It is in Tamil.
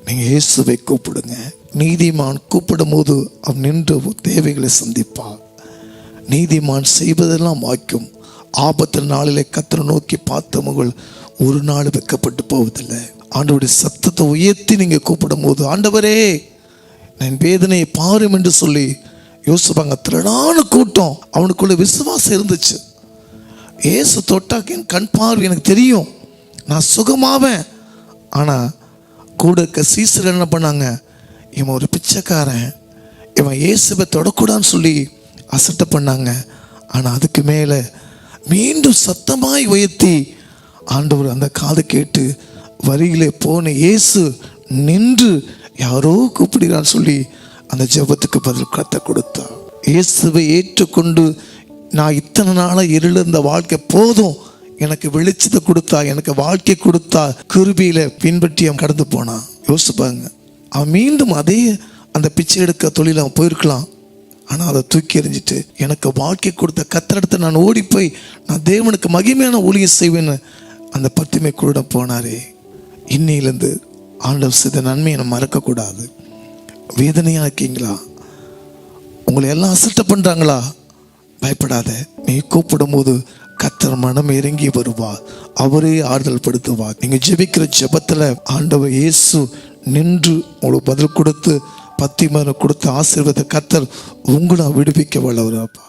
நீங்கள் இயேசுவை கூப்பிடுங்க. நீதிமான் கூப்பிடும் போது அவன் நின்று தேவைகளை சந்திப்பார். நீதிமான் செய்வதெல்லாம் வாய்க்கும். ஆபத்து நாளிலே கர்த்தரை நோக்கி பார்த்தவங்கள் ஒரு நாள் வெட்கப்பட்டு போவதில்லை. ஆண்டவருடைய சத்தத்தை உயர்த்தி நீங்கள் கூப்பிடும் போது, ஆண்டவரே நான் வேதனையை பாரும் என்று சொல்லி யோசிப்பாங்க. திரளான கூட்டம், அவனுக்குள்ள விசுவாசம் இருந்துச்சு. ஏசு தொட்டாக்க என் கண் பார்வை எனக்கு தெரியும், நான் சுகமாவேன். ஆனால் கூட இருக்க சீசர் என்ன பண்ணாங்க, இவன் ஒரு பிச்சைக்காரன், இவன் இயேசுவை தொடக்கூடான்னு சொல்லி அசட்டை பண்ணாங்க. ஆனால் அதுக்கு மேலே மீண்டும் சத்தமாய் உயர்த்தி ஆண்டவர் அந்த காது கேட்டு வரியிலே போன இயேசு நின்று யாரோ கூப்பிடுகிறான்னு சொல்லி அந்த ஜெபத்துக்கு பதில் கர்த்தர் கொடுத்தார். இயேசுவை ஏற்றுக்கொண்டு நான் இத்தனை நாளாக இருந்த வாழ்க்கை போதும், எனக்கு வெளிச்சத்தை கொடுத்தா, எனக்கு வாழ்க்கை கொடுத்தா, கிருபையில பின்பற்றி அவன் கடந்து போனான். யோசிப்பாங்க, அவன் மீண்டும் அதே அந்த பிச்சை எடுக்க தொழில் அவன் போயிருக்கலாம். ஆனால் அதை தூக்கி எறிஞ்சிட்டு எனக்கு வாழ்க்கை கொடுத்த கர்த்தரிடத்தை நான் ஓடி போய் நான் தேவனுக்கு மகிமையான ஊழியம் செய்வேன்னு அந்த பத்துமை கூட போனாரே. இன்னையிலேருந்து ஆண்டவர் செய்த நன்மையை நம்ம மறக்கக்கூடாது. வேதனையாக இருக்கீங்களா? உங்களை எல்லாம் அசட்டை பண்ணுறாங்களா? பயப்படாத. நீ கூப்பிடும் போது கர்த்தர் மனம் இறங்கி வருவார், அவரே ஆறுதல் படுத்துவார். நீங்கள் ஜெபிக்கிற ஜெபத்தில் ஆண்டவர் இயேசு நின்று உங்களுக்கு பதில் கொடுத்து பத்திமரம் கொடுத்து ஆசீர்வாத கர்த்தர் உங்களை விடுவிக்க வல்லவராப்பா.